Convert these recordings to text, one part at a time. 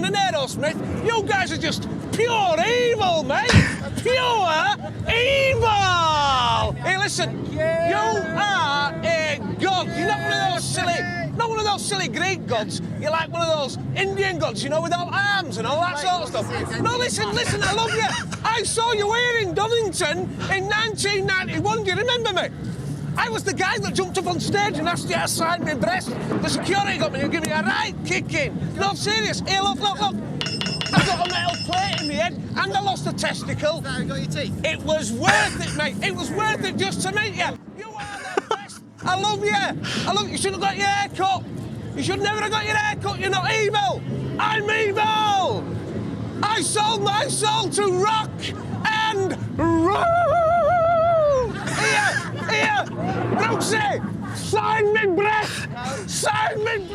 Mason and Aerosmith, you guys are just pure evil, mate. Pure evil. Hey, listen, you are a god. You're not one of those silly Greek gods. You're like one of those Indian gods, you know, without arms and all that sort of stuff. No, listen, I love you. I saw you here in Donington in 1991. Do you remember me? I was the guy that jumped up on stage and asked you to sign my breast. The security got me and gave me a right kicking. No, serious. Here, look. I've got a metal plate in my head and I lost a testicle. Sorry, got your teeth? It was worth it, mate. It was worth it just to meet you. You are the best. I love you. You should have got your hair cut. You should never have got your hair cut. You're not evil. I'm evil. I sold my soul to rock and roll. Here, Brooksy, sign me breath.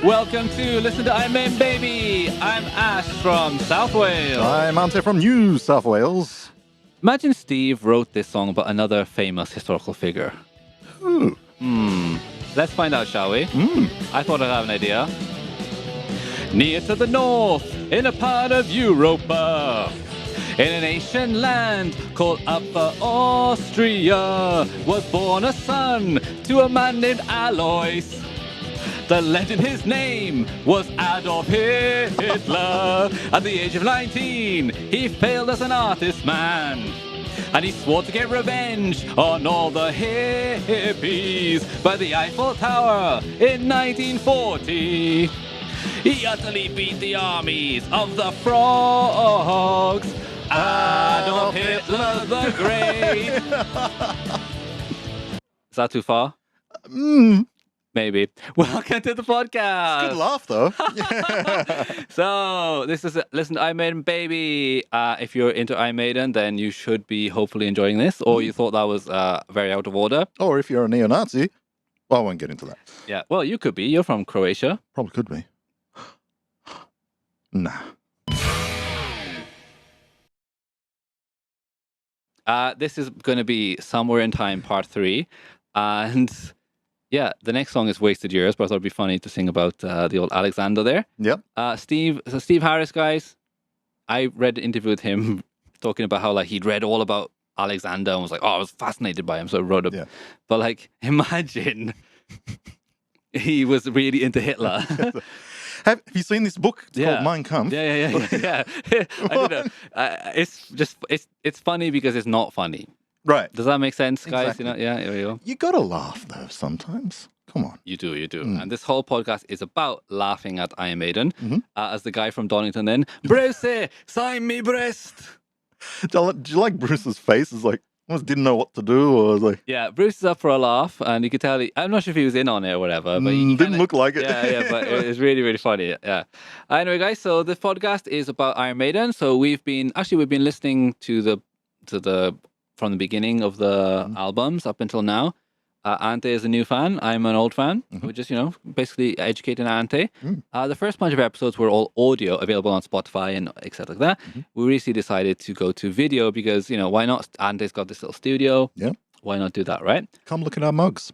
Welcome to Listen to I'm In Baby. I'm Ash from South Wales. I'm Ante from New South Wales. Imagine Steve wrote this song about another famous historical figure. Who? Let's find out, shall we? I thought I'd have an idea. Near to the north, in a part of Europa, in an ancient land called Upper Austria, was born a son to a man named Alois. The legend, his name was Adolf Hitler. At the age of 19, he failed as an artist man. And he swore to get revenge on all the hippies by the Eiffel Tower in 1940. He utterly beat the armies of the frogs. Adolf Hitler the Great. Is that too far? Maybe. Welcome to the podcast. Good laugh, though. So, this is Listen to I Maiden Baby. If you're into I Maiden, then you should be hopefully enjoying this. Or you thought that was very out of order. Or if you're a neo-Nazi. Well, I won't get into that. Yeah, well, you could be. You're from Croatia. Probably could be. Nah. This is going to be Somewhere in Time Part 3. And yeah, the next song is Wasted Years, but I thought it'd be funny to sing about the old Alexander there. Yep. Steve Harris, guys, I read an interview with him talking about how like he'd read all about Alexander and was like, oh, I was fascinated by him, so I wrote it. Yeah. But like, imagine he was really into Hitler. Have you seen this book? It's called Mein Kampf. Yeah. I don't know. It's funny because it's not funny. Right. Does that make sense, guys? Exactly. You know, yeah, there you go. You gotta laugh though sometimes. Come on. You do. And this whole podcast is about laughing at Iron Maiden. As the guy from Donington then, Brucey, sign me breast. Do you like Bruce's face? It's like, almost didn't know what to do, or was like... Yeah, Bruce is up for a laugh, and you could tell, I'm not sure if he was in on it or whatever, but he didn't look like it. Yeah, but it was really, really funny, yeah. Anyway, guys, so this podcast is about Iron Maiden, so we've been listening to the from the beginning of the albums up until now. Ante is a new fan. I'm an old fan. We're just, basically educating Ante. The first bunch of episodes were all audio, available on Spotify and etc. like that. We recently decided to go to video because, why not? Ante's got this little studio. Yeah. Why not do that, right? Come look at our mugs.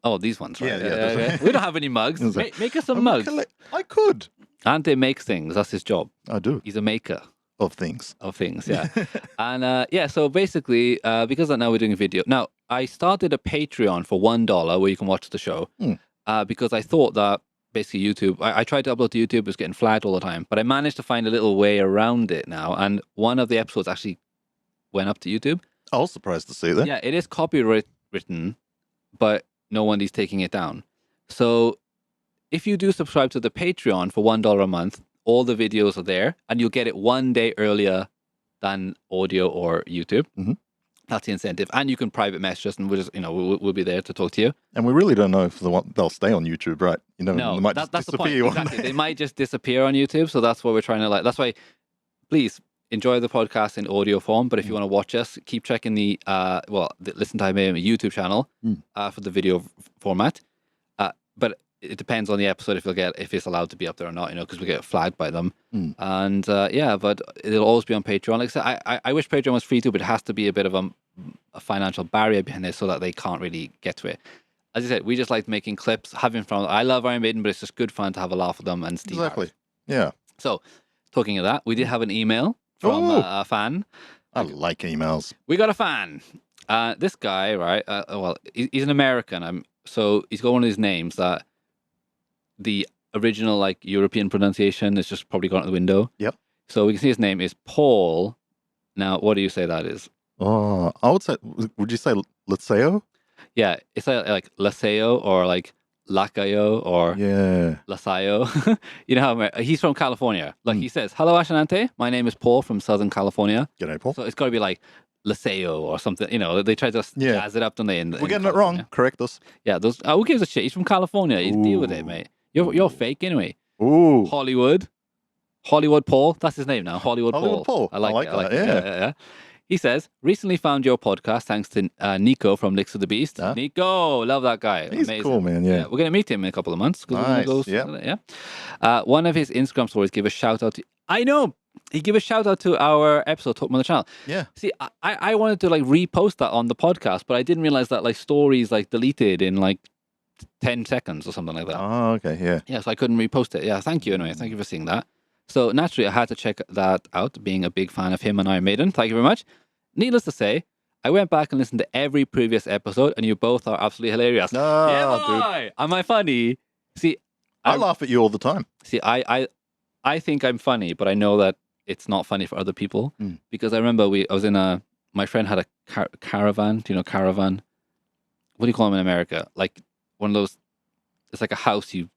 Oh, these ones, right? Yeah. We don't have any mugs. Make us some mugs. I could. Ante makes things. That's his job. I do. He's a maker. Of things, yeah. And so basically, because now we're doing a video. Now, I started a Patreon for $1 where you can watch the show because I thought that basically YouTube, I tried to upload to YouTube, it was getting flagged all the time, but I managed to find a little way around it now. And one of the episodes actually went up to YouTube. I was surprised to see that. Yeah, it is copyright written, but no one is taking it down. So if you do subscribe to the Patreon for $1 a month, all the videos are there, and you'll get it one day earlier than audio or YouTube. That's the incentive, and you can private message us, and we'll just, we'll be there to talk to you. And we really don't know if they'll stay on YouTube, right? No, they might just that's disappear. The point. Exactly. They might just disappear on YouTube, so that's what we're trying to That's why, please enjoy the podcast in audio form. But if you want to watch us, keep checking the Listen to Maiden YouTube channel for the video format. But it depends on the episode if it's allowed to be up there or not, because we get flagged by them. And but it'll always be on Patreon. Like I said, I wish Patreon was free too, but it has to be a bit of a financial barrier behind it so that they can't really get to it. As I said, we just like making clips, having fun. I love Iron Maiden, but it's just good fun to have a laugh with them and Steve. Exactly. Yeah. So, talking of that, we did have an email from Ooh. a fan. I like emails. We got a fan. This guy, right? Well, he's an American. So he's got one of these names that the original like European pronunciation is just probably gone out the window. Yep. So we can see his name is Paul. Now, what do you say that is? Oh, I would say, would you say Laseo? Yeah, it's like Laseo or like Lacayo or Yeah. Lasayo. You know how he's from California. Like he says, "Hello, Ashanante. My name is Paul from Southern California." G'day, Paul. So it's got to be like Laseo or something. You know, they try to jazz it up, don't they? We're getting it wrong. Correct us. Yeah, those. Who gives a shit? He's from California. You deal with it, mate. You're fake anyway. Ooh. Hollywood Paul. That's his name now. Hollywood Paul. I like that. it. Yeah. He says, recently found your podcast thanks to Nico from Licks of the Beast. Huh? Nico, love that guy. He's Amazing. cool, man. Yeah. We're going to meet him in a couple of months. Nice. One of his Instagram stories gave a shout out to... I know! He gave a shout out to our episode, Talk on the Channel. Yeah. See, I wanted to like repost that on the podcast, but I didn't realize that like stories like deleted in like 10 seconds or something like that. Oh, okay. Yeah. Yeah, so I couldn't repost it. Yeah, thank you anyway. Thank you for seeing that. So naturally, I had to check that out, being a big fan of him and Iron Maiden. Thank you very much. Needless to say, I went back and listened to every previous episode, and you both are absolutely hilarious. Oh, yeah, dude. Am I funny? See, I laugh at you all the time. See, I think I'm funny, but I know that it's not funny for other people because I remember I was in my friend had a caravan. Do you know caravan? What do you call them in America? Like one of those. It's like a house you.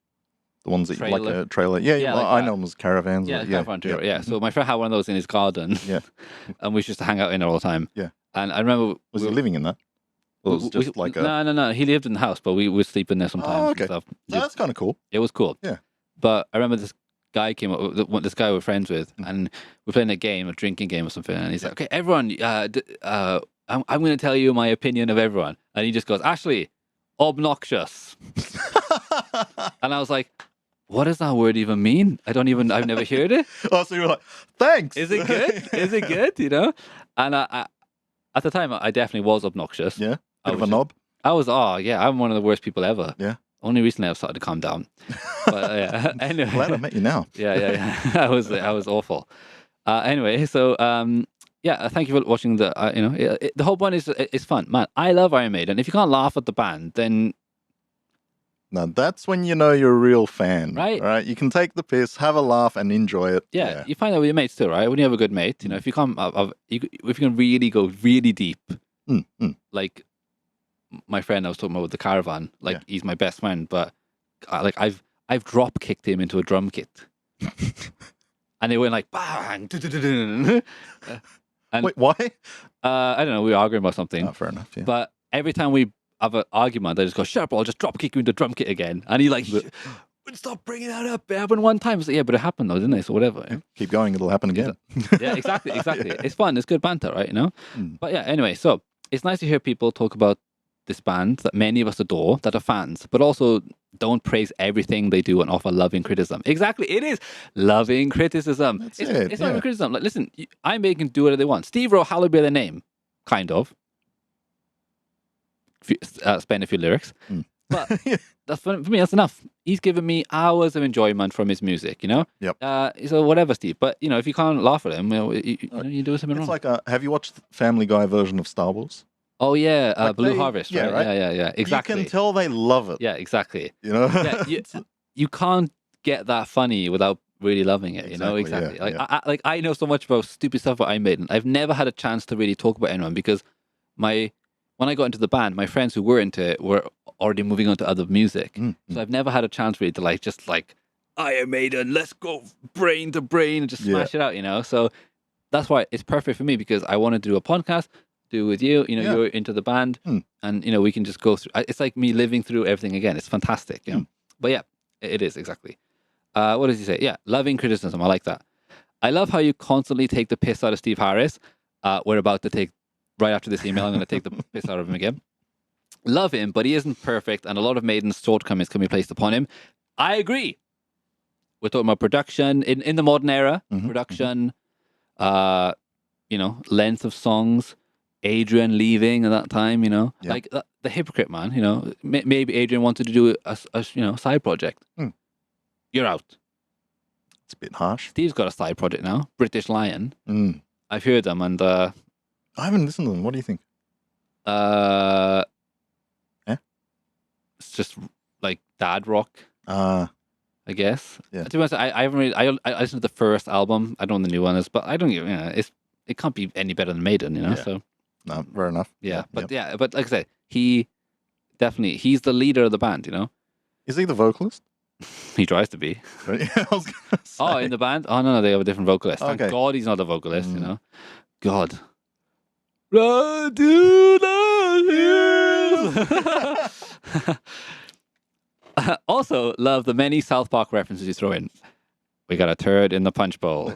The ones that Trailer. like a trailer. Yeah, Yeah, well, like I that. know them as caravans. Yeah, or- caravan trailer. Yeah. So my friend had one of those in his garden. Yeah. And we used to hang out in it all the time. Yeah. And I remember Was he living in that? Or was it just like a... No. He lived in the house, but we would sleep in there sometimes. Oh, and okay. stuff. So that's kind of cool. It was cool. Yeah. But I remember this guy came up, this guy we're friends with, and we're playing a game, a drinking game or something, and he's like, okay, everyone, I'm going to tell you my opinion of everyone. And he just goes, Ashley, obnoxious. And I was like, what does that word even mean? I've never heard it. Oh, so you were like, thanks. Is it good? Is it good? You know? And I at the time, I definitely was obnoxious. Yeah. I Bit of was a knob. I'm one of the worst people ever. Yeah. Only recently I've started to calm down. But anyway. Glad I met you now. Yeah. I was awful. Anyway, so thank you for watching the the whole point is it's fun, man. I love Iron Maiden. If you can't laugh at the band, then Now, that's when you know you're a real fan. Right. Right? You can take the piss, have a laugh, and enjoy it. yeah, you find that with your mates too, right? When you have a good mate, you know, if you can't, if you can really go really deep, like my friend I was talking about with the caravan, like he's my best friend, but like I've drop kicked him into a drum kit, and it went like bang. And Wait, why? I don't know. We were arguing about something, Oh, fair enough. Yeah. but every time we have an argument, I just go, "Shut up, I'll just drop kick you into drum kit again," and he like. Stop bringing that up. It happened one time. I was like, yeah, but it happened though, didn't it? So whatever. Keep going. It'll happen again. Yeah, exactly. Yeah. It's fun. It's good banter, right? You know. But yeah, anyway, so it's nice to hear people talk about this band that many of us adore, that are fans, but also don't praise everything they do and offer loving criticism. Exactly, it is loving criticism. That's It's loving criticism. Like, listen, I'm making do whatever they want. Steve Rowe, hallowed be their name, kind of. Spend a few lyrics, but that's for me. That's enough. He's given me hours of enjoyment from his music. You know. Yep. So whatever, Steve. But you know, if you can't laugh at him, you do something It's wrong. like have you watched the Family Guy version of Star Wars? Oh yeah, Like Blue they- Harvest, yeah, right? right? Yeah, exactly. You can tell they love it. Yeah, exactly. You know? Yeah, you can't get that funny without really loving it. You know, Exactly, exactly. yeah, Like I know so much about stupid stuff that I made, and I've never had a chance to really talk about anyone because when I got into the band, my friends who were into it were already moving on to other music. So I've never had a chance really to just Iron Maiden, let's go brain to brain and just smash it out, you know? So that's why it's perfect for me because I wanted to do a podcast, do with you, you know, you're into the band and, you know, we can just go through, it's like me living through everything again. It's fantastic, you know? But yeah, it is, exactly. What does he say? Yeah, loving criticism. I like that. I love how you constantly take the piss out of Steve Harris. We're about to take, right after this email, I'm going to take the piss out of him again. Love him, but he isn't perfect, and a lot of Maiden's shortcomings can be placed upon him. I agree. We're talking about production in the modern era, production, you know, length of songs, Adrian leaving at that time, you know, like the hypocrite man, you know, maybe Adrian wanted to do a you know, side project. You're out. It's a bit harsh. Steve's got a side project now, British Lion. Mm. I've heard them, and I haven't listened to them. What do you think? yeah, Eh? it's just like dad rock, Ah, I guess. Yeah. To be honest, I haven't really. I listened to the first album. I don't know the new one is, but I don't. It can't be any better than Maiden, Yeah. So no, fair enough. but like I said, he's the leader of the band. Is he the vocalist? He tries to be. Yeah, I was gonna say. Oh, in the band? Oh no, they have a different vocalist. Thank Okay. God he's not a vocalist. Mm. God. Run to the hills. Also, love the many South Park references you throw in. We got a turd in the punch bowl.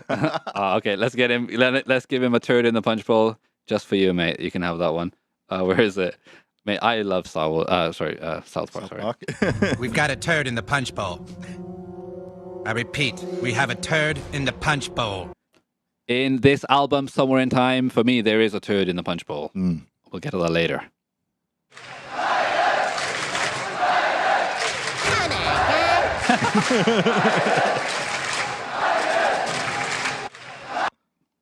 Okay, let's get him. Let's give him a turd in the punch bowl just for you, mate. You can have that one. Where is it, mate? I love South Park. South Sorry. Park. We've got a turd in the punch bowl. I repeat, we have a turd in the punch bowl. In this album, Somewhere in Time, for me, there is a turd in the punch bowl. Mm. We'll get to that later.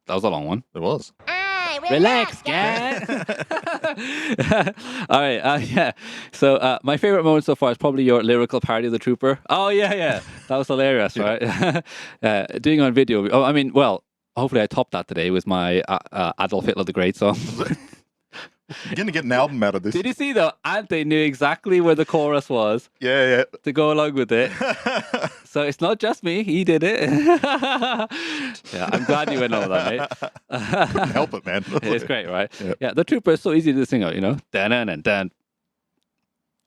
That was a long one. It was. Relax, gang. All right, yeah. So my favorite moment so far is probably your lyrical parody of the Trooper. Oh yeah, that was hilarious, right? Doing on video. Oh, I mean, well, hopefully I topped that today with my Adolf Hitler the Great song. You're gonna get an album out of this. Did you see though? Ante knew exactly where the chorus was Yeah. to go along with it. So it's not just me; he did it. Yeah, I'm glad you went over that, mate. Couldn't help it, man. It's great, right? Yep. Yeah, the Trooper is so easy to sing out, Dan and dan.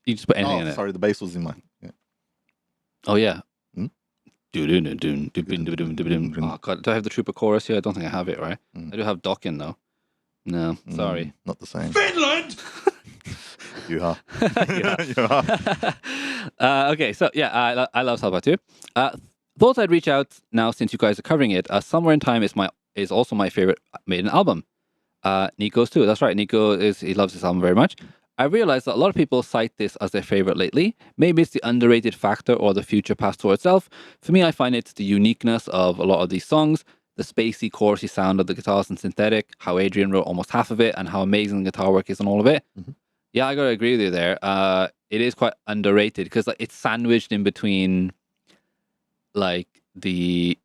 You just put anything in it. Sorry, the bass was in mine. Yeah. Oh yeah. Hmm? Oh God, do I have the Trooper chorus here? I don't think I have it, right? Mm. I do have Dokken though. No, sorry. Not the same. Finland! You are. Yeah. You are. Okay, so yeah, I love South Park too. Thought I'd reach out now since you guys are covering it. Somewhere in Time is also my favorite Maiden album. Nico's too. That's right. Nico he loves this album very much. I realized that a lot of people cite this as their favorite lately. Maybe it's the underrated factor or the future past tour itself. For me, I find it's the uniqueness of a lot of these songs, the spacey, chorusy sound of the guitars and synthetic, how Adrian wrote almost half of it, and how amazing the guitar work is on all of it. Mhm. Yeah, I gotta agree with you there. It is quite underrated because it's sandwiched in between, like the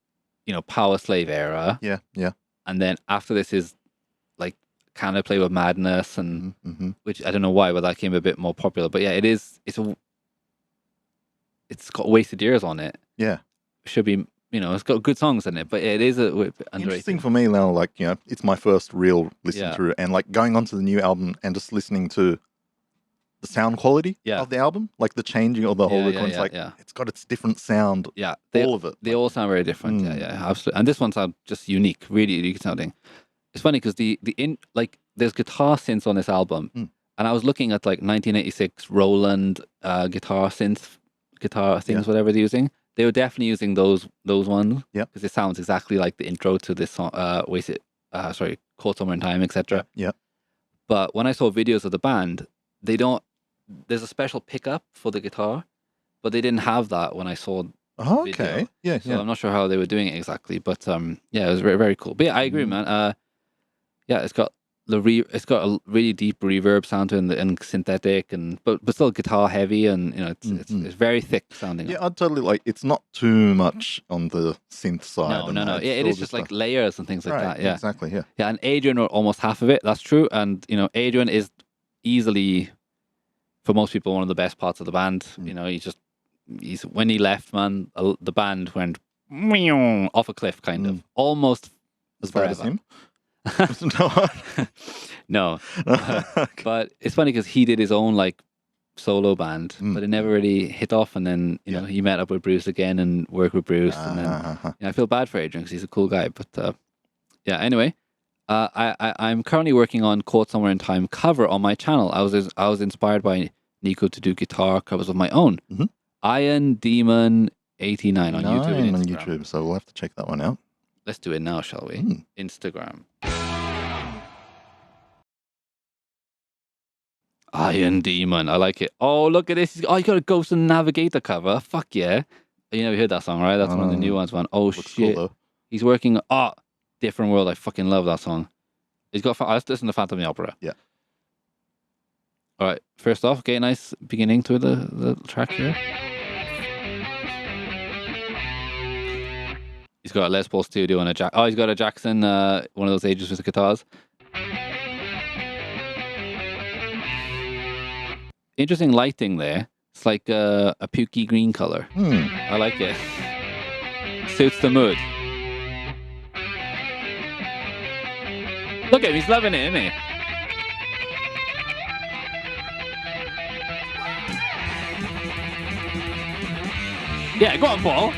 Power Slave era, Yeah. and then after this is like kind of Play with Madness, and Mm-hmm. which I don't know why, but that came a bit more popular. But yeah, it's got Wasted Years on it. Yeah. Should be, it's got good songs in it, but it is a bit underrated. Interesting for me now, like, it's my first real listen Yeah. through, and like going onto the new album and just listening to the sound quality Yeah. of the album, like the changing of the whole recording. It's like, yeah. it's got its different sound, Yeah, all of it. they all sound very different. Mm. Yeah, absolutely. And this one sounds just unique, really unique sounding. It's funny because there's guitar synths on this album, Mm. and I was looking at like 1986 Roland guitar things, Yeah. whatever they're using. They were definitely using those ones. Yeah. because it sounds exactly like the intro to this song. Cold Summer in Time, etc. Yeah. But when I saw videos of the band, there's a special pickup for the guitar, but they didn't have that when I saw. Oh, Video. okay. Yeah. So I'm not sure how they were doing it exactly, but yeah, it was very, very cool. But yeah, I agree, man. Yeah, it's got a really deep reverb sound to it, and synthetic, but still guitar heavy, and it's very thick sounding. Yeah, I'd totally it's not too much on the synth side. No. Yeah, it is just like layers and things like that. Yeah, exactly. Yeah. yeah. And Adrian wrote almost half of it. That's true. And Adrian is easily, for most people, one of the best parts of the band. He's when he left, man, the band went off a cliff, kind of, almost As bad as forever. him. No. No, Okay. but it's funny because he did his own like solo band, Mm. but it never really hit off. And then Yeah. he met up with Bruce again and worked with Bruce, and then I feel bad for Adrian because he's a cool guy. But yeah, anyway, I'm currently working on Caught Somewhere in Time cover on my channel. I was inspired by Nico to do guitar covers of my own. Mhm. Iron Demon 89 on YouTube. And on Instagram. YouTube, so we'll have to check that one out. Let's do it now, shall we? Mm. Instagram. Iron Demon. I like it. Oh, look at this. Oh, you got a Ghost and Navigator cover. Fuck yeah. You never heard that song, right? That's one of the new ones, man. Oh, Looks shit. cool, though. He's working... Oh, Different World. I fucking love that song. He's got... Let's listen to Phantom of the Opera. Yeah. All right. First off, okay, nice beginning to the track here. He's got a Les Paul Studio and a he's got a Jackson, one of those Ages with the guitars. Interesting lighting there. It's like a pukey green color. I like it. Suits the mood. Look at him, he's loving it, isn't he? Yeah, go on, Paul.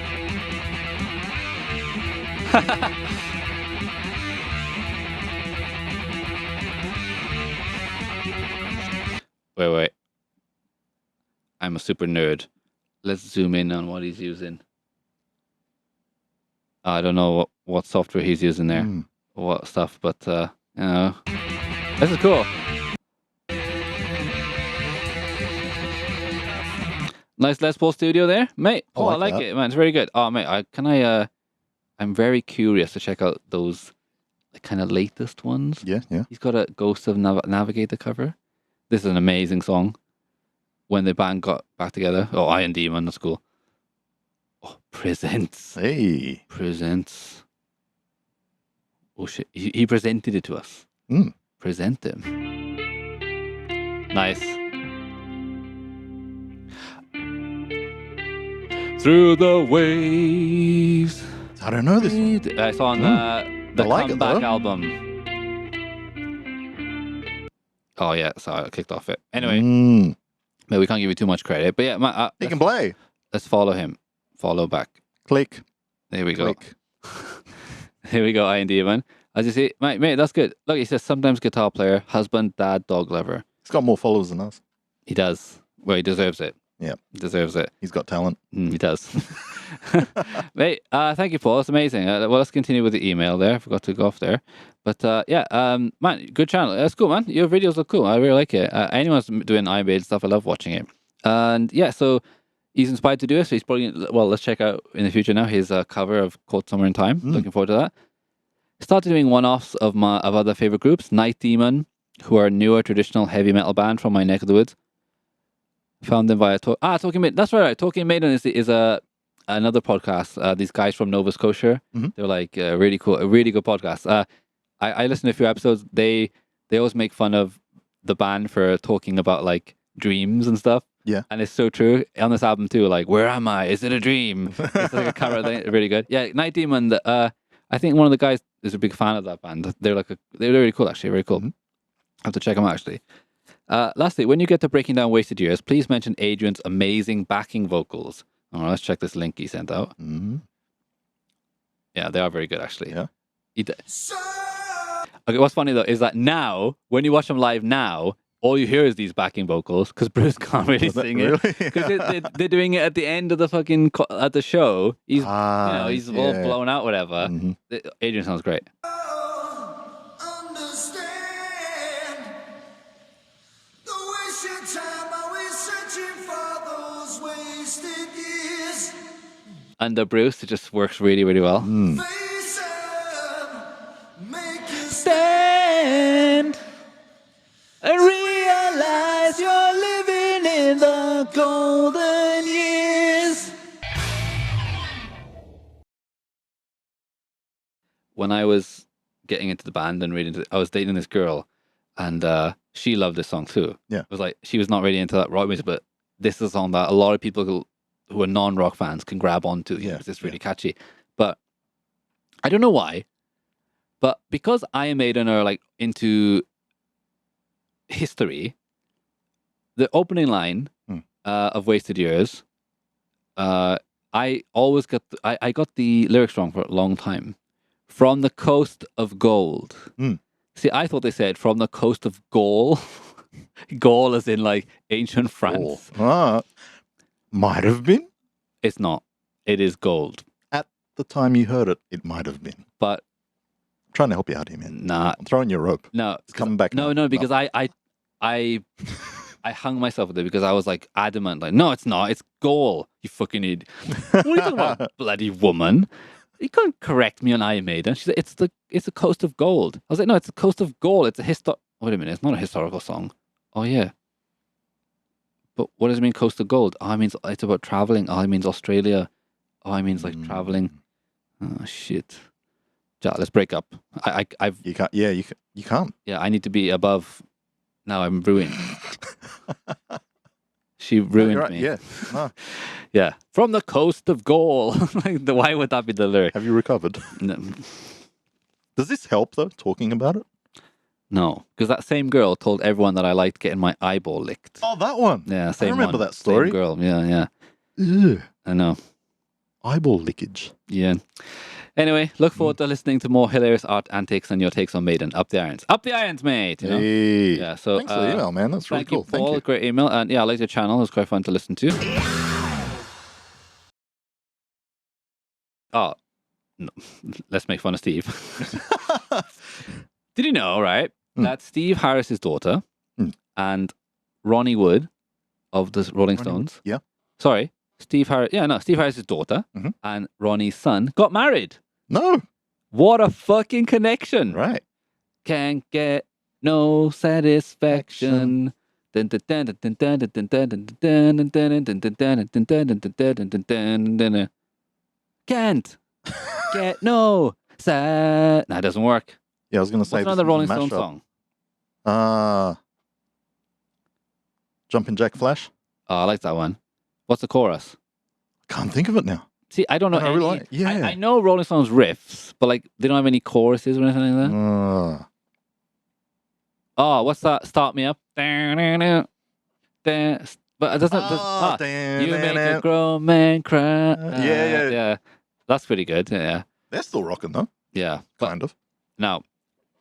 Wait. I'm a super nerd. Let's zoom in on what he's using. I don't know what software he's using there, what stuff, but you know, this is cool. Nice Les Paul Studio there, mate. Oh, I like it, man. It's very good. Oh, mate, I'm very curious to check out those kind of latest ones. Yeah. He's got a Ghost of Navigator cover. This is an amazing song. When the band got back together. Oh, Iron Demon, that's cool. Oh, Presents. Hey. Presents. Oh, shit. He presented it to us. Present him. Nice. Through the waves. I don't know this one. It's on the Comeback album. Oh, yeah. Sorry, I kicked off it. Anyway. But we can't give you too much credit. But yeah, he can play. Let's follow him. Follow back. Click. There we Click. go. Here we go, Iron Demon. As you see, mate, that's good. Look, he says sometimes guitar player, husband, dad, dog lover. He's got more followers than us. He does. Well, he deserves it. Yeah. He deserves it. He's got talent. He does. Mate, thank you, Paul. That's amazing. Well, let's continue with the email there. I forgot to go off there. But man, good channel. That's cool, man. Your videos look cool. I really like it. Anyone's doing Iron Maiden stuff, I love watching it. And yeah, so he's inspired to do it. So he's probably, well, let's check out in the future now his cover of Caught Somewhere in Time. Looking forward to that. Started doing one-offs of other favorite groups. Night Demon, who are a newer traditional heavy metal band from my neck of the woods. Found them via Talking Maiden. That's right. Talking Maiden is another podcast. These guys from Nova Scotia. They're like really cool, a really good podcast. I listened to a few episodes. They always make fun of the band for talking about like dreams and stuff. Yeah. And it's so true on this album too. Like, where am I? Is it a dream? It's like a cover thing. Really good. Yeah, Night Demon. I think one of the guys is a big fan of that band. They're really cool actually. Very cool. I have to check them out actually. Lastly, when you get to breaking down Wasted Years, please mention Adrian's amazing backing vocals. All right, let's check this link he sent out. Yeah, they are very good actually. Yeah. Okay, what's funny though is that now, when you watch them live now, all you hear is these backing vocals because Bruce can't really sing it. Because they're doing it at the end of the fucking at the show. He's he's all blown out, whatever. Adrian sounds great. Under Bruce, it just works really, really well. Stand and realize you're living in the golden years. When I was getting into the band and I was dating this girl, and she loved this song too. Yeah, it was like she was not really into that rock music, but this is a song that a lot of people who are non-rock fans can grab onto. Because it's really catchy. But I don't know why. But because Iron Maiden are like into history, the opening line of Wasted Years, I always got I got the lyrics wrong for a long time. From the coast of gold. See, I thought they said from the coast of Gaul. Gaul as in like ancient France. Might have been. It's not. It is gold. At the time you heard it, it might have been. But I'm trying to help you out here, man. Nah. I'm throwing you a rope. No. It's coming back. No, because I I hung myself with it because I was like adamant, like, no, it's not. It's goal. You fucking idiot. What are you talking about, bloody woman? You couldn't correct me on Iron Maiden. She said, it's the Coast of Gold. I was like, no, it's the Coast of Gold. It's a Wait a minute, it's not a historical song. Oh yeah. But what does it mean, Coast of Gold? Oh, it means it's about traveling. Oh, it means Australia. Oh, it means like traveling. Oh shit. Ja, let's break up. I've You can't. Yeah, you can't. yeah, I need to be above. Now I'm ruined. She ruined You're right. me. Yeah. No. Yeah. From the Coast of Gold. Like, why would that be the lyric? Have you recovered? Does this help though? Talking about it. No, because that same girl told everyone that I liked getting my eyeball licked. Oh, that one. Yeah, I same remember one. that story. Same girl. Yeah. Ugh. I know. Eyeball leakage. Yeah. Anyway, look forward to listening to more hilarious art antics and your takes on Maiden. Up the irons. Up the irons, mate. You know? Hey. Yeah, so Thanks for the email, man. That's really thank cool. you, Paul. Thank you. Great email. And yeah, I like your channel. It's quite fun to listen to. Oh, no. Let's make fun of Steve. Did you know, right, that Steve Harris's daughter and Ronnie Wood of the Rolling Stones. Yeah. Sorry, Steve Harris. Yeah, no, Steve Harris's daughter and Ronnie's son got married. No. What a fucking connection! Right. Can't get no satisfaction. Can't get no sad. Nah, it doesn't work. Yeah, I was going to say. What's another Rolling Stone song? Jumpin' Jack Flash. Oh, I like that one. What's the chorus? Can't think of it now. See, I don't know. I really like- yeah. I know Rolling Stones riffs, but like they don't have any choruses or anything like that. Oh, what's that? Start Me Up. But it doesn't. You make a grown man cry. Yeah. That's pretty good. Yeah. They're still rocking though. Yeah. Kind of. Now,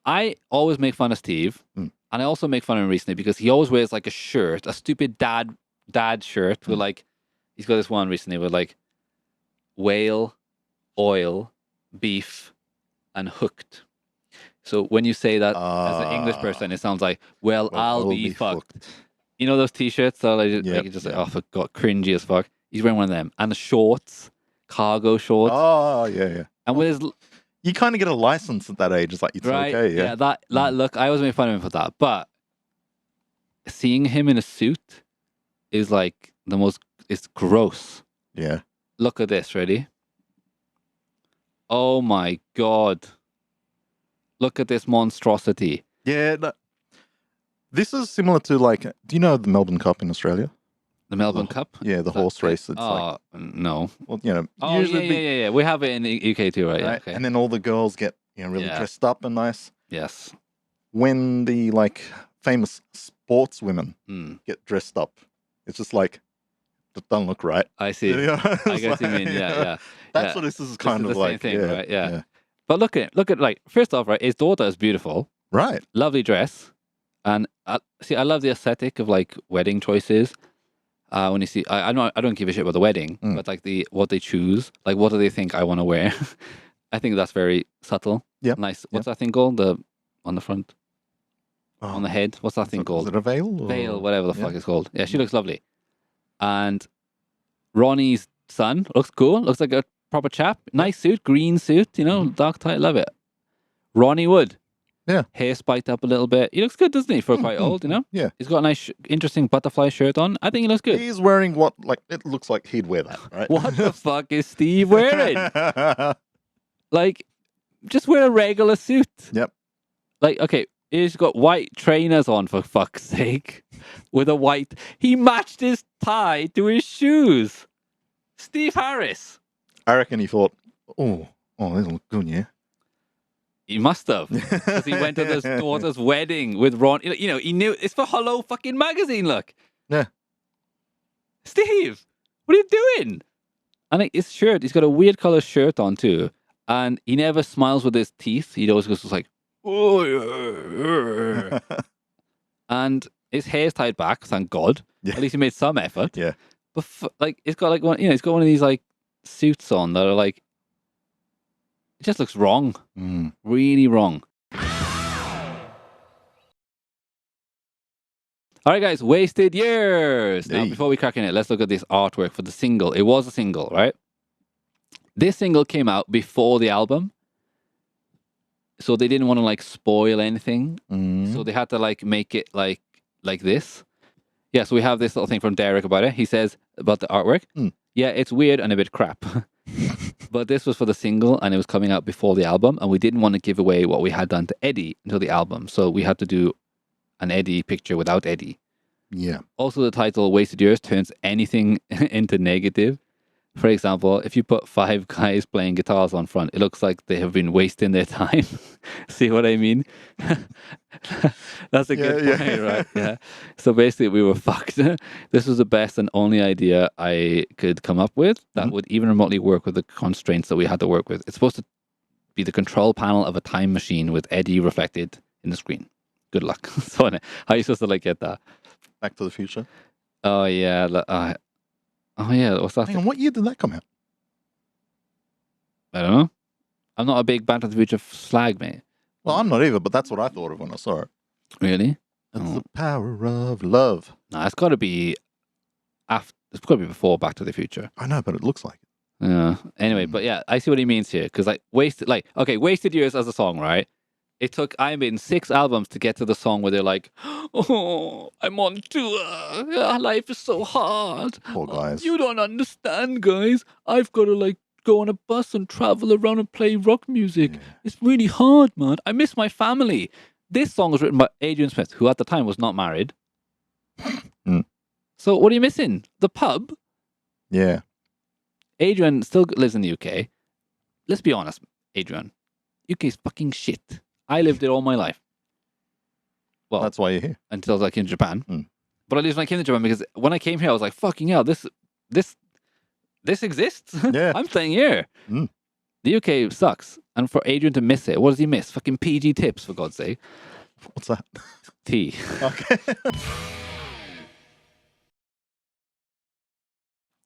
I always make fun of Steve, and I also make fun of him recently because he always wears like a shirt, a stupid dad shirt with like, he's got this one recently with like whale, oil, beef, and hooked. So when you say that as an English person, it sounds like, well I'll be fucked. You know those T-shirts that like, you just like, oh, for God, cringy as fuck. He's wearing one of them, and the shorts, cargo shorts. Oh yeah. And with his, you kind of get a license at that age. It's like it's right, okay. Yeah. that look. I always make fun of him for that, but seeing him in a suit is like the most. It's gross. Yeah. Look at this. Ready? Oh my God! Look at this monstrosity. Yeah. This is similar to like. Do you know the Melbourne Cup in Australia? The Melbourne Cup? Yeah, the horse race. It's like, no. well, you know, Oh, usually yeah. We have it in the UK too, right? Yeah, okay. And then all the girls get really dressed up and nice. Yes. When the like famous sportswomen get dressed up, it's just like that don't look right. I see. Yeah, I get what you mean. Yeah. That's what this is kind This of is the like. same thing, yeah, right? Yeah. But look at like first off, right? His daughter is beautiful, Right. lovely dress, and I love the aesthetic of like wedding choices. When you see, I don't give a shit about the wedding, but like what they choose, like what do they think I want to wear? I think that's very subtle. Yeah. Nice. What's that thing called? On the front, on the head. What's that thing called? Is it a veil? Or? Veil, whatever the fuck it's called. Yeah, she looks lovely. And Ronnie's son looks cool. Looks like a proper chap. Nice suit, green suit. You know, dark tie. Love it. Ronnie Wood. Yeah. Hair spiked up a little bit. He looks good, doesn't he? For quite old, you know? Yeah. He's got a nice, interesting butterfly shirt on. I think he looks good. He's wearing what, like, it looks like he'd wear that, right? What the fuck is Steve wearing? Like, just wear a regular suit. Yep. Like, okay, he's got white trainers on, for fuck's sake. With a white... He matched his tie to his shoes. Steve Harris. I reckon he thought, oh, these look good, yeah. He must have. Because he went to his daughter's wedding with Ron. You know, he knew... It's for Hello fucking Magazine, look. Yeah. Steve, what are you doing? And his shirt, he's got a weird color shirt on too. And he never smiles with his teeth. He always goes like, oh, yeah. And his hair's tied back, thank God. Yeah. At least he made some effort. Yeah. But like, it's got like one, he's got one of these like suits on that are like, it just looks wrong. Really wrong. All right, guys, Wasted Years. Now, Hey. before we crack in it, let's look at this artwork for the single. It was a single, right? This single came out before the album. So they didn't want to like spoil anything. So they had to like make it like this. Yeah, so we have this little thing from Derek about it. He says about the artwork. Yeah, it's weird and a bit crap. But this was for the single and it was coming out before the album. And we didn't want to give away what we had done to Eddie until the album. So we had to do an Eddie picture without Eddie. Yeah. Also, the title Wasted Years turns anything into negative. For example, if you put 5 guys playing guitars on front, it looks like they have been wasting their time. See what I mean? That's a good point, right? Yeah. So basically, we were fucked. This was the best and only idea I could come up with that would even remotely work with the constraints that we had to work with. It's supposed to be the control panel of a time machine with Eddie reflected in the screen. Good luck. So, how are you supposed to like get that? Back to the Future. Oh, yeah. Oh, yeah. What's that? Hang on, what year did that come out? I don't know. I'm not a big Back to the Future slag, mate. Well, I'm not either, but that's what I thought of when I saw it. Really? It's the power of love. No, it's got to be after. It's got to be before Back to the Future. I know, but it looks like it. Yeah. Anyway, but yeah, I see what he means here. Because Wasted Years as a song, right? It took Iron Maiden 6 albums to get to the song where they're like, oh, I'm on tour. Life is so hard. Poor guys. You don't understand, guys. I've got to like go on a bus and travel around and play rock music. Yeah. It's really hard, man. I miss my family. This song was written by Adrian Smith, who at the time was not married. So what are you missing? The pub? Yeah. Adrian still lives in the UK. Let's be honest, Adrian. UK's fucking shit. I lived it all my life. Well, That's why you're here. until I came to Japan. But at least when I came to Japan, because when I came here, I was like, fucking hell, this exists? Yeah. I'm staying here. The UK sucks. And for Adrian to miss it, what does he miss? Fucking PG tips, for God's sake. What's that? Tea. Okay.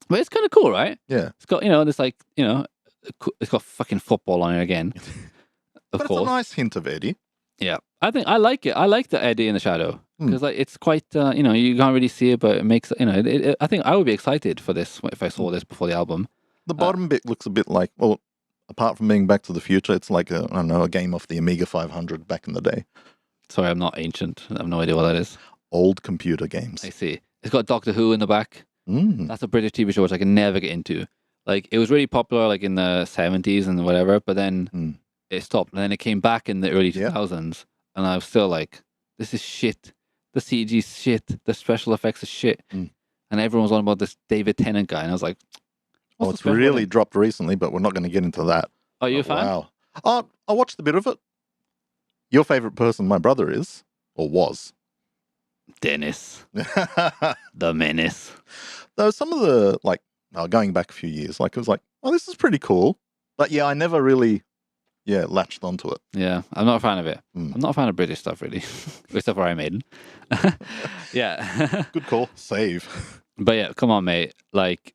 But it's kind of cool, right? Yeah. It's got, this like, it's got fucking football on it again. Of But course. it's a nice hint of Eddie. Yeah. I think I like it. I like the Eddie in the shadow. Because like it's quite, you can't really see it, but it makes, I think I would be excited for this if I saw this before the album. The bottom bit looks a bit like, well, apart from being Back to the Future, it's like a game off the Amiga 500 back in the day. Sorry, I'm not ancient. I have no idea what that is. Old computer games. I see. It's got Doctor Who in the back. That's a British TV show which I can never get into. Like, it was really popular like in the 70s and whatever, but then it stopped. And then it came back in the early 2000s. And I was still like, this is shit. The CG's shit. The special effects are shit. And everyone was on about this David Tennant guy. And I was like, Oh, it's really dropped recently, but we're not going to get into that. Oh, you a fan? Wow. I watched a bit of it. Your favorite person, my brother, is, or was. Dennis. The Menace. Though some of the, like, going back a few years, like, it was like, oh, this is pretty cool. But yeah, I never really, latched onto it. Yeah, I'm not a fan of it. I'm not a fan of British stuff, really. Except for Iron Maiden. Yeah. Good call. Save. But yeah, come on, mate. Like,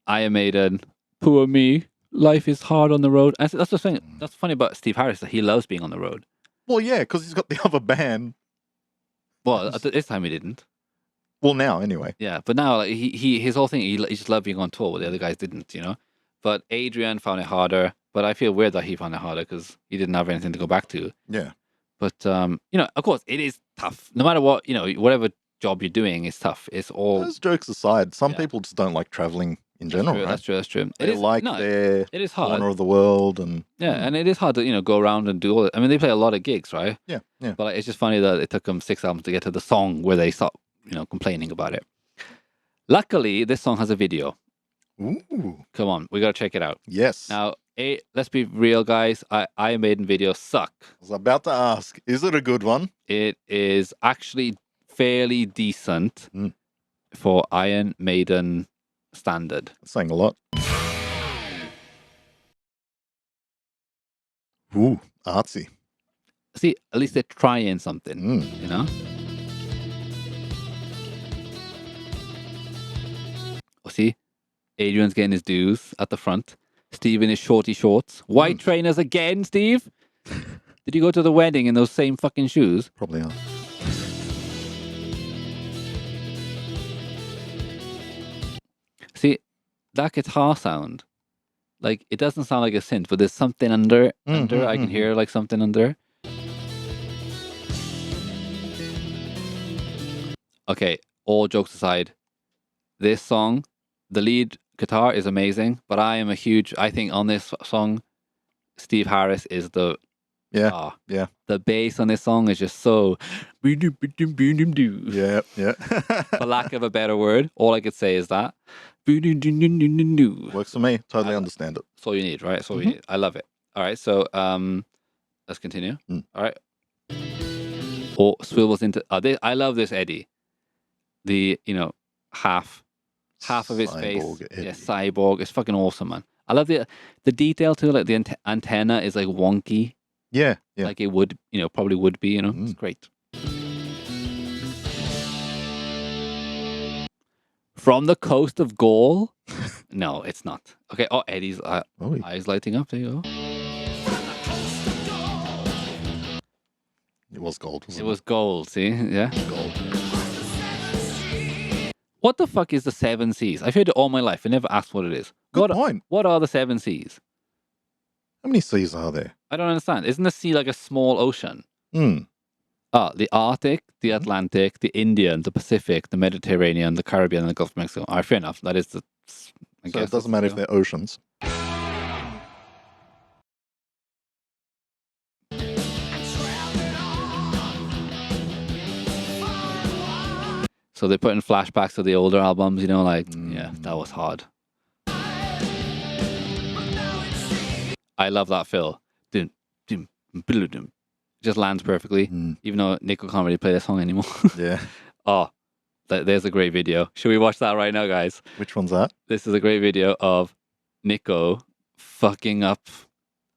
Iron Maiden, poor me. Life is hard on the road. And that's the thing. That's funny about Steve Harris, that he loves being on the road. Well, yeah, because he's got the other band. Well, at this time he didn't. Well, now, anyway. Yeah, but now like, his whole thing, he just loved being on tour, but the other guys didn't, But Adrian found it harder. But I feel weird that he found it harder because he didn't have anything to go back to. Yeah. But, of course, it is tough. No matter what, whatever job you're doing is tough. It's all... Those jokes aside, some people just don't like traveling in general, right? That's true. They their it is hard. corner of the world. And and it is hard to, go around and do all it. I mean, they play a lot of gigs, right? Yeah. But like, it's just funny that it took them 6 albums to get to the song where they stopped, complaining about it. Luckily, this song has a video. Ooh. Come on, we got to check it out. Yes. Now, let's be real, guys. Iron Maiden videos suck. I was about to ask, is it a good one? It is actually fairly decent for Iron Maiden standard. That's saying a lot. Ooh, artsy. See, at least they're trying something, Oh, see, Adrian's getting his dues at the front. Steve in his shorty shorts. White trainers again, Steve? Did you go to the wedding in those same fucking shoes? Probably are. that guitar sound, like it doesn't sound like a synth, but there's something under. I can hear like something under. Okay, all jokes aside, this song, the lead guitar is amazing, but I think on this song, Steve Harris is the the bass on this song is just so Yeah. for lack of a better word. All I could say is that Works for me. Totally understand it. that's all you need, right? That's all you need. I love it. All right, so let's continue. All right. Or swivels into. I love this Eddie. The half of his face, Eddie. cyborg. It's fucking awesome, man. I love the detail too. Like the antenna is like wonky. Yeah. Like it would, probably would be. It's great. From the coast of Gaul? No, it's not. Okay. Oh, Eddie's eyes lighting up. There you go. It was gold. It was gold. See, yeah. Gold. What the fuck is the 7 Seas? I've heard it all my life. I never asked what it is. Good point. What are the 7 Seas? How many seas are there? I don't understand. Isn't the sea like a small ocean? Hmm. The Arctic, the Atlantic, the Indian, the Pacific, the Mediterranean, the Caribbean, and the Gulf of Mexico. All right, fair enough. That is the. I So guess it doesn't matter if they're oceans. So they put in flashbacks to the older albums, yeah, that was hard. I love that fill. Dum, dum, dum, dum. Just lands perfectly, even though Nico can't really play that song anymore. Yeah. Oh, there's a great video. Should we watch that right now, guys? Which one's that? This is a great video of Nico fucking up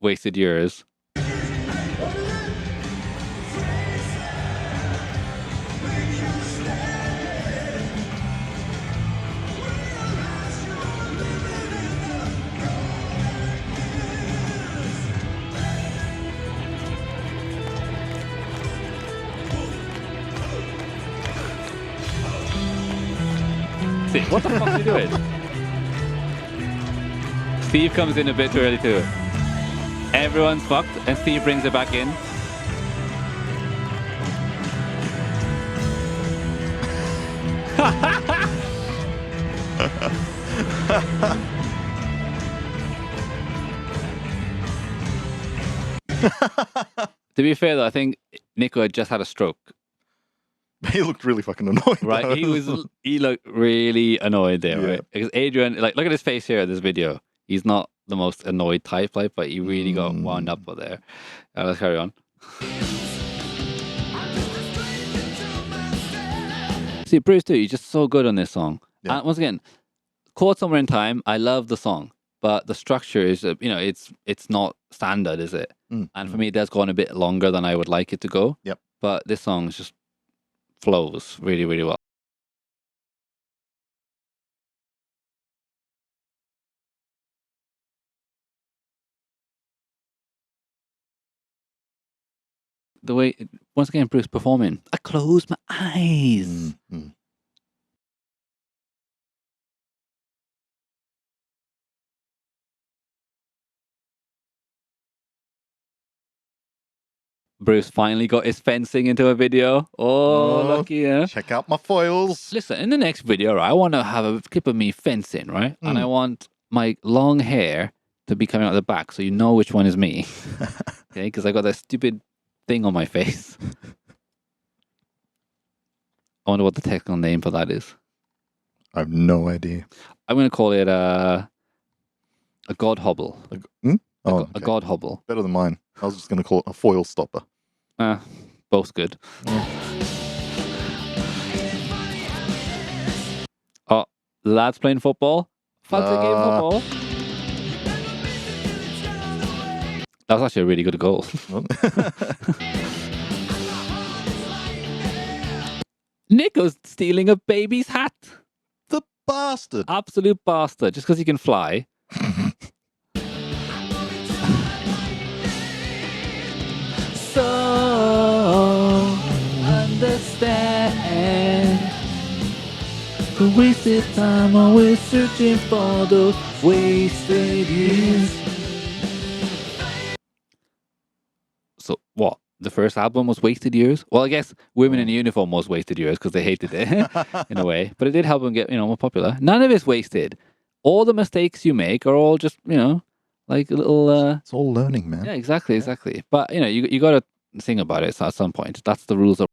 Wasted Years. See, what the fuck are you doing? Steve comes in a bit too early too. Everyone's fucked, and Steve brings it back in. To be fair though, I think Nico had just had a stroke. He looked really fucking annoyed. Right? Though. He looked really annoyed there, Yeah. right? Because Adrian, like, look at his face here in this video. He's not the most annoyed type, like, but he really got wound up with there. Let's carry on. See, Bruce too, he's just so good on this song. Yeah. And once again, Caught Somewhere in Time, I love the song, but the structure is, it's not standard, is it? And for me, it does go on a bit longer than I would like it to go. Yep. But this song just flows really, really well. The way, once again, Bruce performing, I close my eyes. Bruce finally got his fencing into a video. Oh, lucky, yeah. Check out my foils. Listen, in the next video, right, I want to have a clip of me fencing, right? And I want my long hair to be coming out the back so you know which one is me. Okay, because I got that stupid thing on my face. I wonder what the technical name for that is. I have no idea. I'm going to call it a god hobble. Oh, A god hobble. better than mine. I was just going to call it a foil stopper. Both good. Oh, lads playing football. Fancy game football. That was actually a really good goal. Nico's stealing a baby's hat. The bastard. Absolute bastard. Just because he can fly. So understand The wasted time, always searching for the wasted years. So what? The first album was Wasted Years? Well, I guess Women in Uniform was Wasted Years because they hated it in a way. But it did help them get, more popular. None of it's wasted. All the mistakes you make are all just, like a little... It's all learning, man. Yeah, exactly. But, you got to sing about it at some point. That's the rules of...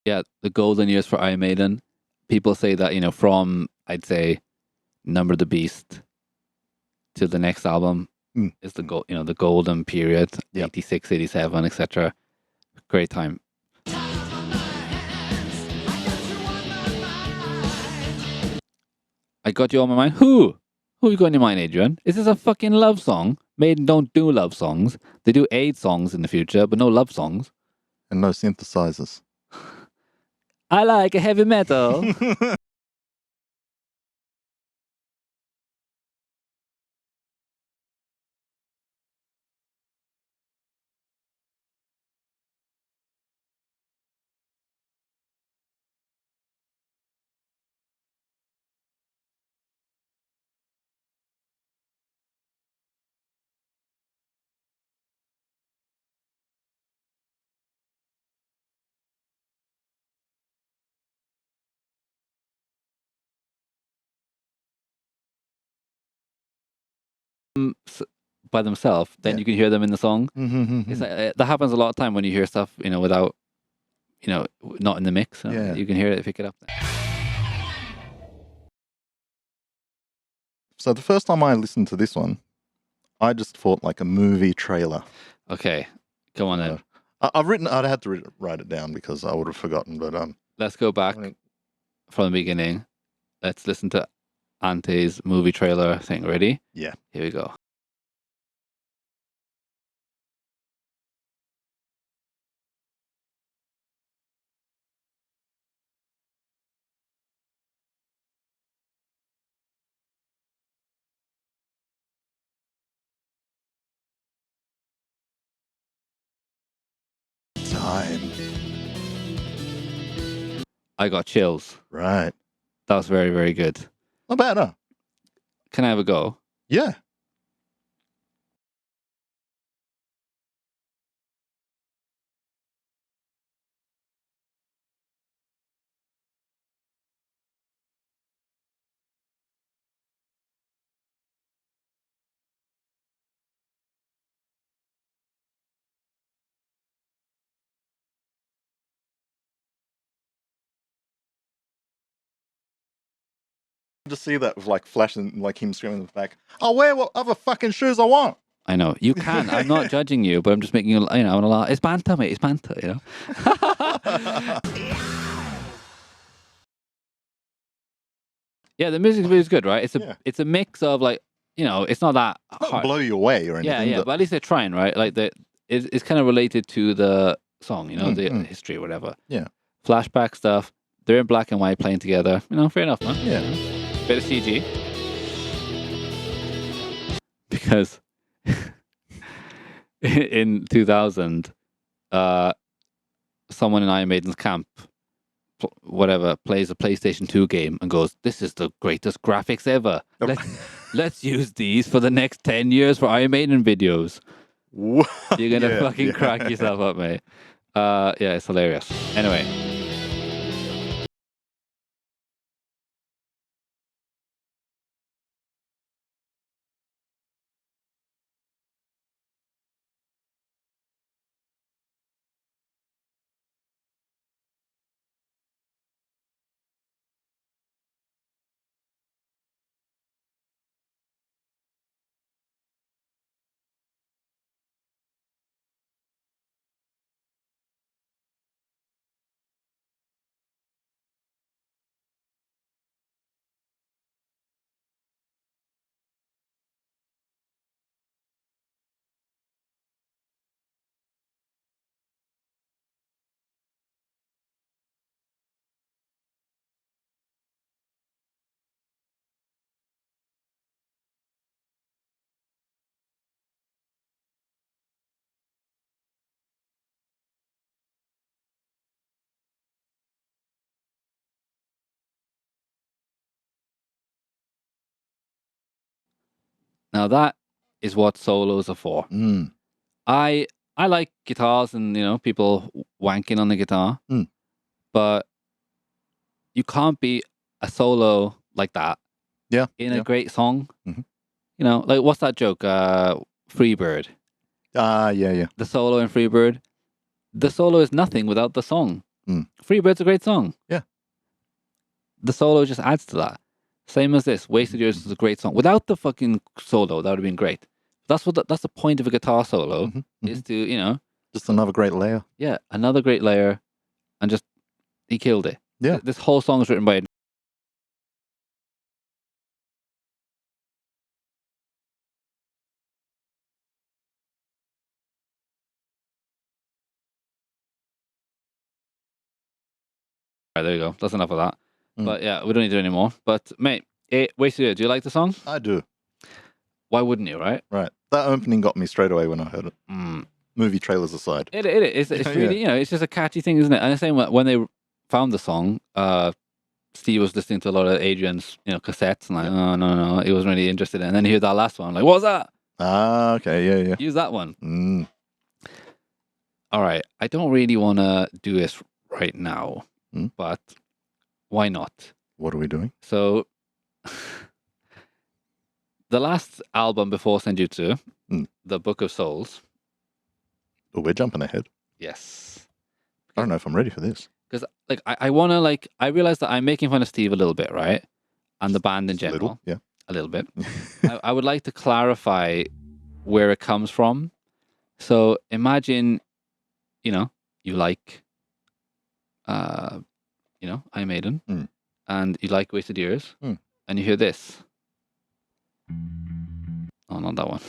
Yeah, the golden years for Iron Maiden. People say that, from, I'd say, Number the Beast to the next album is the golden period, 86, 87, etc. Great time. I got you on my mind. Who you got in your mind, Adrian? Is this a fucking love song? Maiden don't do love songs. They do AIDS songs in the future, but no love songs. And no synthesizers. I like a heavy metal. By themselves, then you can hear them in the song. It's like, that happens a lot of time when you hear stuff, without, not in the mix. So you can hear it, pick it up. So the first time I listened to this one, I just thought like a movie trailer. Okay, come on then. I'd had to write it down because I would have forgotten. But let's go back from the beginning. Let's listen to Ante's movie trailer thing. Ready? Yeah. Here we go. Time. I got chills. Right. That was very, very good. Not bad, huh? Can I have a go? Yeah. Just see that with like flashing, like him screaming in the back. I'll wear what other fucking shoes I want. I know you can. I'm not judging you, but I'm just making you. I'm gonna laugh. It's banter, mate. It's banter. Yeah, the music video is good, right? It's a mix of like it's not that hard. Blow you away or anything. Yeah, but at least they're trying, right? Like it's kind of related to the song, the history or whatever. Yeah. Flashback stuff. They're in black and white playing together. Fair enough, man. Yeah. Bit of CG. Because in 2000, someone in Iron Maiden's camp, plays a PlayStation 2 game and goes, "This is the greatest graphics ever. Let's use these for the next 10 years for Iron Maiden videos." You're gonna fucking crack yourself up, mate. Yeah, it's hilarious. Anyway. Now that is what solos are for. Mm. I like guitars and people wanking on the guitar, but you can't be a solo like that. Yeah. In a great song. Mhm. Like what's that joke? Freebird. Yeah. The solo in Freebird. The solo is nothing without the song. Mm. Freebird's a great song. Yeah. The solo just adds to that. Same as this. Wasted Years is a great song. Without the fucking solo, that would have been great. That's the point of a guitar solo is to, just another great layer. Yeah, another great layer, and just he killed it. Yeah. This whole song is written by. Right, there you go. That's enough of that. But yeah, we don't need to do any more. But mate, Wasted Years, do you like the song? I do. Why wouldn't you, right? Right. That opening got me straight away when I heard it. Movie trailers aside. It is. It's really, it's just a catchy thing, isn't it? And the same when they found the song, Steve was listening to a lot of Adrian's, cassettes, and like, oh, no, he wasn't really interested in it. And then he heard that last one, like, what was that? Ah, okay, yeah. Use that one. All right. I don't really want to do this right now, but why not? What are we doing? So, the last album before Senjutsu, The Book of Souls. Oh, we're jumping ahead. Yes. I don't know if I'm ready for this. Because I want to I realize that I'm making fun of Steve a little bit, right? And the band in general. A little bit. I would like to clarify where it comes from. So imagine, you like, Iron Maiden, and you like Wasted Years, and you hear this. Oh, not that one.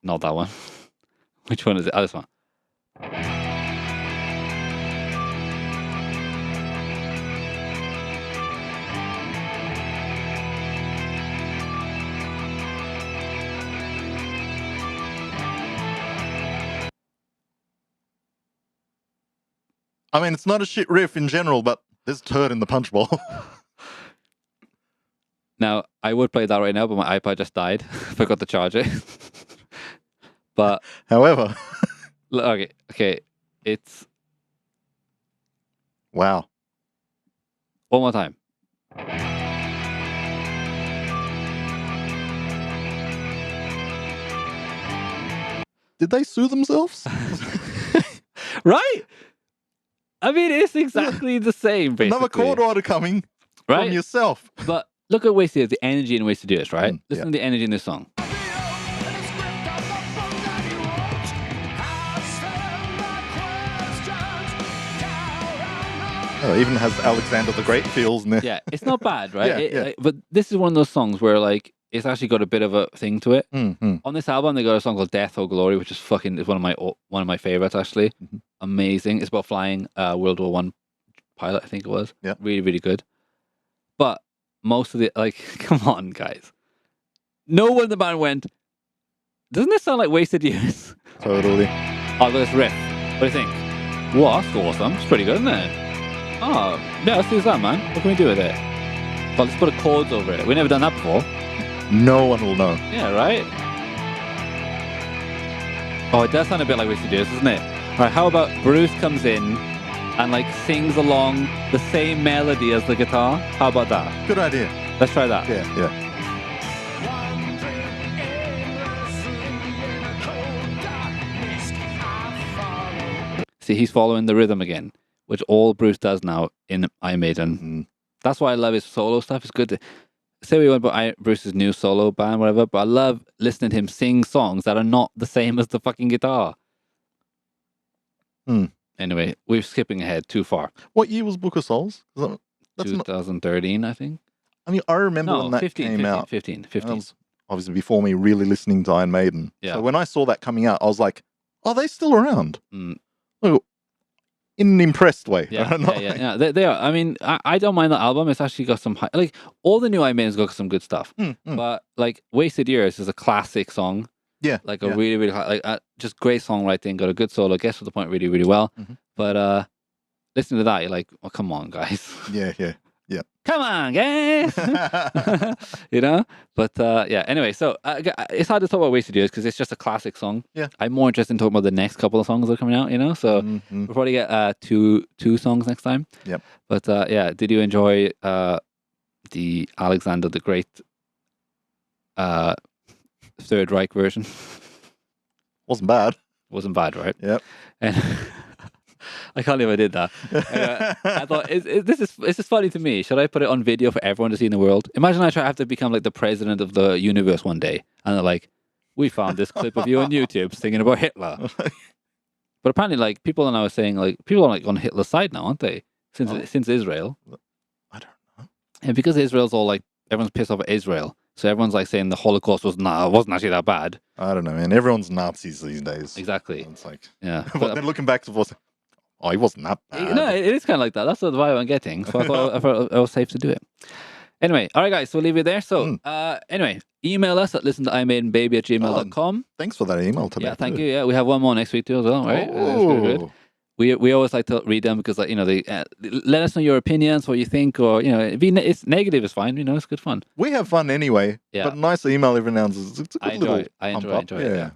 Not that one. Which one is it? Oh, this one. I mean, it's not a shit riff in general, but there's turd in the punch bowl. Now, I would play that right now, but my iPod just died. Forgot to charge it. But however, okay, it's wow. One more time. Did they sue themselves? Right? I mean, it's exactly the same, basically. Another court order coming from yourself. But look at Wasted Years, the energy in Wasted Years, right? Listen to the energy in this song. Oh, it even has Alexander the Great feels in there. Yeah, it's not bad, right? Yeah. But this is one of those songs where, it's actually got a bit of a thing to it. On this album, they got a song called "Death or Glory," which is is one of my favorites. Actually, amazing. It's about flying World War I pilot, I think it was. Yeah, really, really good. But most of the come on, guys. No one in the band went, doesn't this sound like Wasted Years? Totally. Oh, look at this riff. What do you think? Well, that's awesome. It's pretty good, isn't it? Oh, yeah, let's use that, man. What can we do with it? Well, let's put chords over it. We've never done that before. No one will know. Yeah, right? Oh, it does sound a bit like Wasted Years, doesn't it? All right, how about Bruce comes in and sings along the same melody as the guitar? How about that? Good idea. Let's try that. Yeah. See, he's following the rhythm again, which all Bruce does now in Iron Maiden. That's why I love his solo stuff. It's good to say we went about Bruce's new solo band, whatever, but I love listening to him sing songs that are not the same as the fucking guitar. Anyway, we're skipping ahead too far. What year was Book of Souls? That's 2013, I think. I mean, I remember when that came out. 15. That was obviously before me really listening to Iron Maiden. Yeah. So when I saw that coming out, I was like, are they still around? Well, in an impressed way. Yeah. They are. I mean, I don't mind the album. It's actually got some all the new Iron Maiden's got some good stuff. But Wasted Years is a classic song. Yeah. Really, really just great songwriting. Got a good solo. Gets to the point really, really well. But listening to that, you're like, oh, come on, guys. Yeah. Yeah. Come on, guys. You know? But yeah, anyway, so it's hard to talk about Wasted Years because it's just a classic song. Yeah. I'm more interested in talking about the next couple of songs that are coming out, you know? So Mhm. we'll probably get two songs next time. Yep. But yeah, did you enjoy the Alexander the Great Third Reich version? Wasn't bad. Wasn't bad, right? Yep. And I can't believe I did that. I thought, this is funny to me. Should I put it on video for everyone to see in the world? Imagine I have to become like the president of the universe one day, and they're like, "We found this clip of you on YouTube singing about Hitler." But apparently, like people are now saying, like people are like on Hitler's side now, aren't they? Since Israel, I don't know. and because Israel's all like everyone's pissed off at Israel, so everyone's like saying the Holocaust wasn't actually that bad. I don't know, man. Everyone's Nazis these days. Exactly. It's like, Yeah. but then looking back to what's, oh, he wasn't that bad. No, it is kind of like that. That's the vibe I'm getting. So I thought it was safe to do it. Anyway, all right, guys. So we'll leave it there. So anyway, email us at listen@imadenbaby@gmail.com. Thanks for that email today. Yeah, thank you. Yeah, we have one more next week too as well, right? That's pretty good. We always like to read them because, like, you know, they let us know your opinions, what you think, or, you know, it's negative is fine. You know, it's good fun. We have fun anyway. Yeah. But nice email every now and then. It's a good little I pump enjoy up. it. Yeah.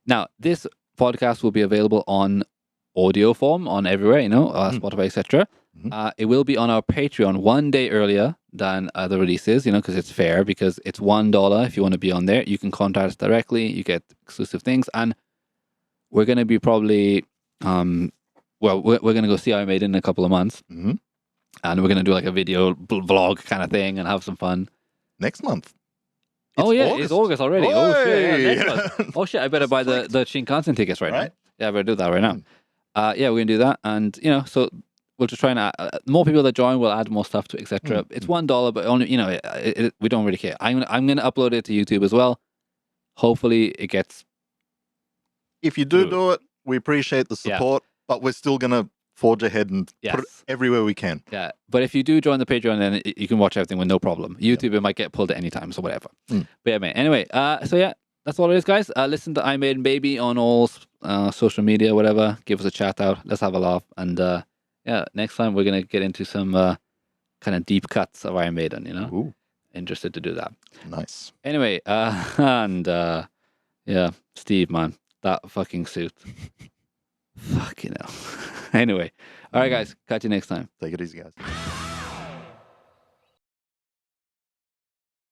Now, this podcast will be available on audio form on everywhere, you know, Spotify, etc. It will be on our Patreon 1 day earlier than other releases, you know, because it's fair, because it's $1 if you want to be on there. You can contact us directly, you get exclusive things, and we're going to be probably, we're going to go see Iron Maiden in a couple of months, and we're going to do like a video vlog kind of thing and have some fun. Next month. It's August already. Oi! Oh shit! Yeah, next month. Oh shit! I better buy the Shinkansen tickets right now. Yeah, I better do that right now. Yeah, we're gonna do that, and you know, so we'll just try and add, more people that join. We'll add more stuff to, etc. It's $1, but only, you know, we don't really care. I'm gonna upload it to YouTube as well. Hopefully, it gets. If you do it, we appreciate the support, but we're still gonna forge ahead and put it everywhere we can. Yeah, but if you do join the Patreon, then you can watch everything with no problem. YouTube, it might get pulled at any time, so whatever. But yeah, man. Anyway, so yeah, that's all it is, guys. Listen to I Maiden Baby on all social media, whatever. Give us a shout out. Let's have a laugh. And yeah, next time we're gonna get into some kind of deep cuts of Iron Maiden. You know, Ooh. Interested to do that. Nice. Anyway, and yeah, Steve, man, that fucking suit. Fucking hell. Anyway, all right, guys. Catch you next time. Take it easy, guys.